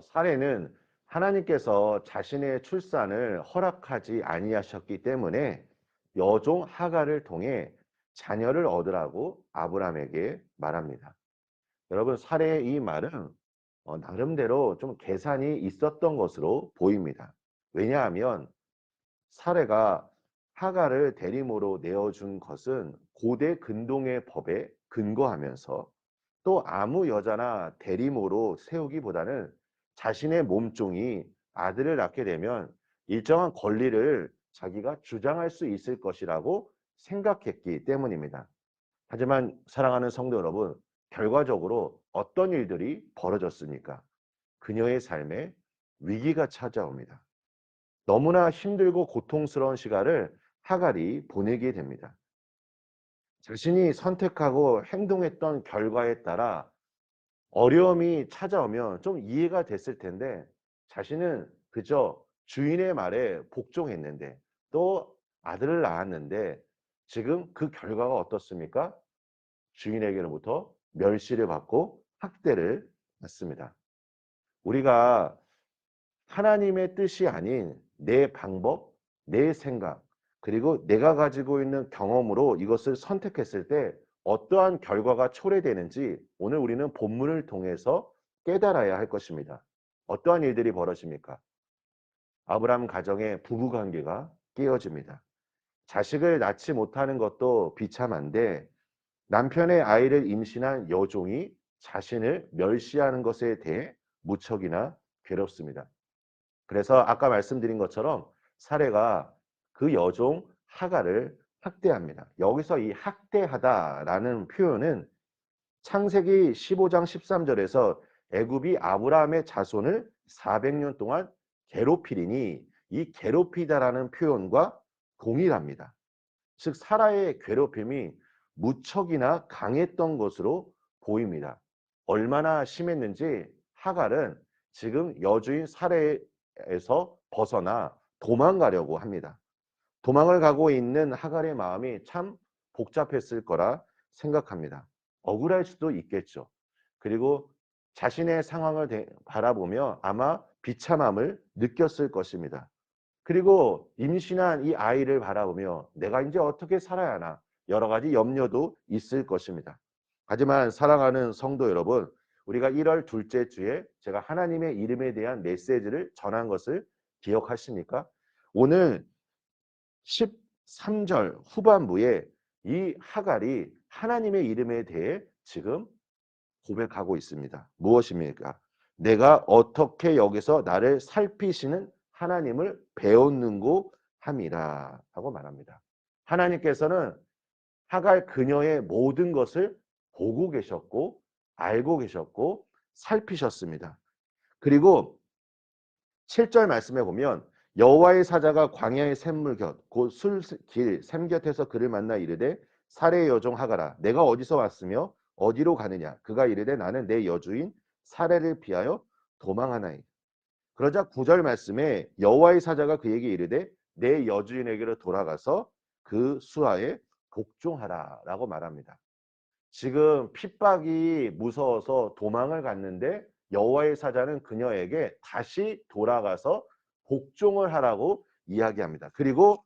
사례는 하나님께서 자신의 출산을 허락하지 아니하셨기 때문에 여종 하갈을 통해 자녀를 얻으라고 아브라함에게 말합니다. 여러분, 사례의 이 말은 나름대로 좀 계산이 있었던 것으로 보입니다. 왜냐하면 사례가 하갈을 대리모로 내어준 것은 고대 근동의 법에 근거하면서 또 아무 여자나 대리모로 세우기보다는 자신의 몸종이 아들을 낳게 되면 일정한 권리를 자기가 주장할 수 있을 것이라고 생각했기 때문입니다. 하지만 사랑하는 성도 여러분, 결과적으로 어떤 일들이 벌어졌습니까? 그녀의 삶에 위기가 찾아옵니다. 너무나 힘들고 고통스러운 시간을 하갈이 보내게 됩니다. 자신이 선택하고 행동했던 결과에 따라 어려움이 찾아오면 좀 이해가 됐을 텐데 자신은 그저 주인의 말에 복종했는데 또 아들을 낳았는데 지금 그 결과가 어떻습니까? 주인에게로부터 멸시를 받고 학대를 받습니다. 우리가 하나님의 뜻이 아닌 내 방법, 내 생각, 그리고 내가 가지고 있는 경험으로 이것을 선택했을 때 어떠한 결과가 초래되는지 오늘 우리는 본문을 통해서 깨달아야 할 것입니다. 어떠한 일들이 벌어집니까? 아브라함 가정의 부부 관계가 깨어집니다. 자식을 낳지 못하는 것도 비참한데 남편의 아이를 임신한 여종이 자신을 멸시하는 것에 대해 무척이나 괴롭습니다. 그래서 아까 말씀드린 것처럼 사례가 그 여종 하갈을 학대합니다. 여기서 이 학대하다라는 표현은 창세기 15장 13절에서 애굽이 아브라함의 자손을 400년 동안 괴롭히리니 이 괴롭히다라는 표현과 동일합니다. 즉 사라의 괴롭힘이 무척이나 강했던 것으로 보입니다. 얼마나 심했는지 하갈은 지금 여주인 사레에서 벗어나 도망가려고 합니다. 도망을 가고 있는 하갈의 마음이 참 복잡했을 거라 생각합니다. 억울할 수도 있겠죠. 그리고 자신의 상황을 바라보며 아마 비참함을 느꼈을 것입니다. 그리고 임신한 이 아이를 바라보며 내가 이제 어떻게 살아야 하나 여러 가지 염려도 있을 것입니다. 하지만 사랑하는 성도 여러분, 우리가 1월 둘째 주에 제가 하나님의 이름에 대한 메시지를 전한 것을 기억하십니까? 오늘 13절 후반부에 이 하갈이 하나님의 이름에 대해 지금 고백하고 있습니다. 무엇입니까? 내가 어떻게 여기서 나를 살피시는 하나님을 배웠는고 함이라 하고 말합니다. 하나님께서는 하갈 그녀의 모든 것을 보고 계셨고 알고 계셨고 살피셨습니다. 그리고 7절 말씀에 보면 여호와의 사자가 광야의 샘물 곁 곧 술길 샘 곁에서 그를 만나 이르되 사레의 여종 하갈아 내가 어디서 왔으며 어디로 가느냐 그가 이르되 나는 내 여주인 사레를 피하여 도망하나이다. 그러자 9절 말씀에 여호와의 사자가 그에게 이르되 내 여주인에게로 돌아가서 그 수하에 복종하라라고 말합니다. 지금 핍박이 무서워서 도망을 갔는데 여호와의 사자는 그녀에게 다시 돌아가서 복종을 하라고 이야기합니다. 그리고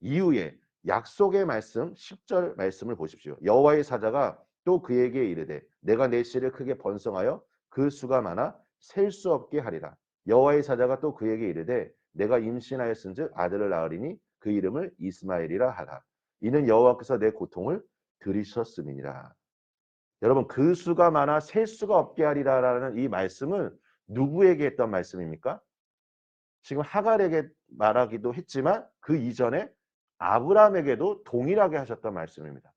이후에 약속의 말씀 10절 말씀을 보십시오. 여호와의 사자가 또 그에게 이르되 내가 내 씨를 크게 번성하여 그 수가 많아 셀 수 없게 하리라. 여호와의 사자가 또 그에게 이르되 내가 임신하였은즉 아들을 낳으리니 그 이름을 이스마엘이라 하라. 이는 여호와께서 내 고통을 들으셨음이니라. 여러분 그 수가 많아 셀 수가 없게 하리라라는 이 말씀은 누구에게 했던 말씀입니까? 지금 하갈에게 말하기도 했지만 그 이전에 아브라함에게도 동일하게 하셨던 말씀입니다.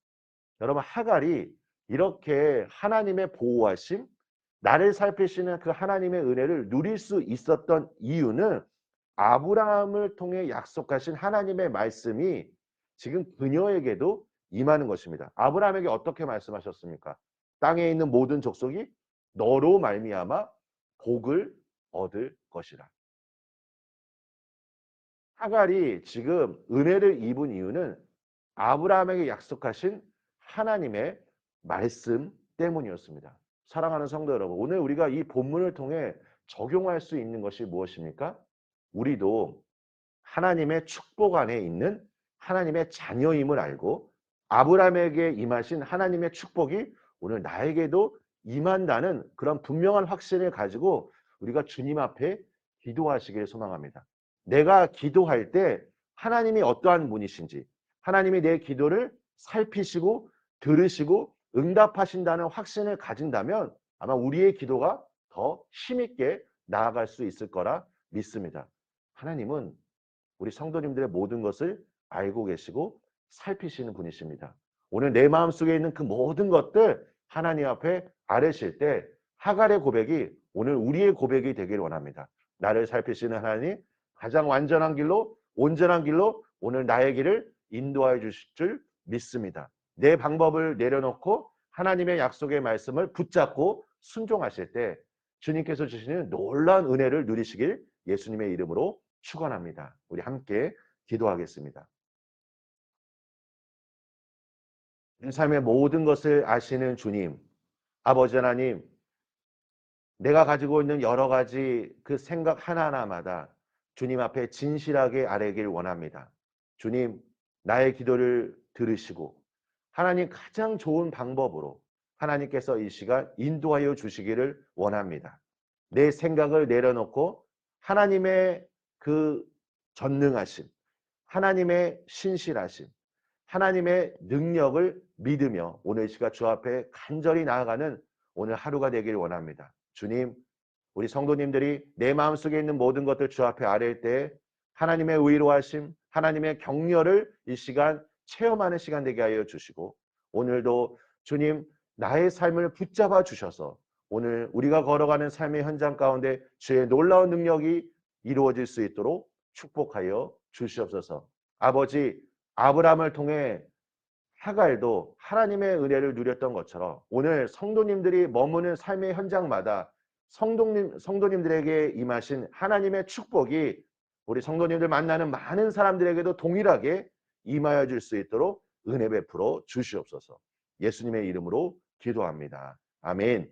여러분 하갈이 이렇게 하나님의 보호하심, 나를 살피시는 그 하나님의 은혜를 누릴 수 있었던 이유는 아브라함을 통해 약속하신 하나님의 말씀이 지금 그녀에게도 임하는 것입니다. 아브라함에게 어떻게 말씀하셨습니까? 땅에 있는 모든 족속이 너로 말미암아 복을 얻을 것이라. 하갈이 지금 은혜를 입은 이유는 아브라함에게 약속하신 하나님의 말씀 때문이었습니다. 사랑하는 성도 여러분, 오늘 우리가 이 본문을 통해 적용할 수 있는 것이 무엇입니까? 우리도 하나님의 축복 안에 있는 하나님의 자녀임을 알고 아브라함에게 임하신 하나님의 축복이 오늘 나에게도 임한다는 그런 분명한 확신을 가지고 우리가 주님 앞에 기도하시길 소망합니다. 내가 기도할 때 하나님이 어떠한 분이신지, 하나님이 내 기도를 살피시고 들으시고 응답하신다는 확신을 가진다면 아마 우리의 기도가 더 힘있게 나아갈 수 있을 거라 믿습니다. 하나님은 우리 성도님들의 모든 것을 알고 계시고 살피시는 분이십니다. 오늘 내 마음속에 있는 그 모든 것들 하나님 앞에 아뢰실 때 하갈의 고백이 오늘 우리의 고백이 되길 원합니다. 나를 살피시는 하나님, 가장 완전한 길로, 온전한 길로 오늘 나의 길을 인도하여 주실 줄 믿습니다. 내 방법을 내려놓고 하나님의 약속의 말씀을 붙잡고 순종하실 때 주님께서 주시는 놀라운 은혜를 누리시길 예수님의 이름으로 축원합니다. 우리 함께 기도하겠습니다. 내 삶의 모든 것을 아시는 주님, 아버지 하나님, 내가 가지고 있는 여러 가지 그 생각 하나하나마다 주님 앞에 진실하게 아뢰길 원합니다. 주님, 나의 기도를 들으시고 하나님 가장 좋은 방법으로 하나님께서 이 시간 인도하여 주시기를 원합니다. 내 생각을 내려놓고 하나님의 그 전능하심, 하나님의 신실하심, 하나님의 능력을 믿으며 오늘 시간 주 앞에 간절히 나아가는 오늘 하루가 되길 원합니다. 주님, 우리 성도님들이 내 마음속에 있는 모든 것들 주 앞에 아뢰일 때 하나님의 의로하심, 하나님의 격려를 이 시간 체험하는 시간 되게 하여 주시고 오늘도 주님 나의 삶을 붙잡아 주셔서 오늘 우리가 걸어가는 삶의 현장 가운데 주의 놀라운 능력이 이루어질 수 있도록 축복하여 주시옵소서. 아버지, 아브라함을 통해 하갈도 하나님의 은혜를 누렸던 것처럼 오늘 성도님들이 머무는 삶의 현장마다 성도님들에게 임하신 하나님의 축복이 우리 성도님들 만나는 많은 사람들에게도 동일하게 임하여 줄 수 있도록 은혜 베풀어 주시옵소서. 예수님의 이름으로 기도합니다. 아멘.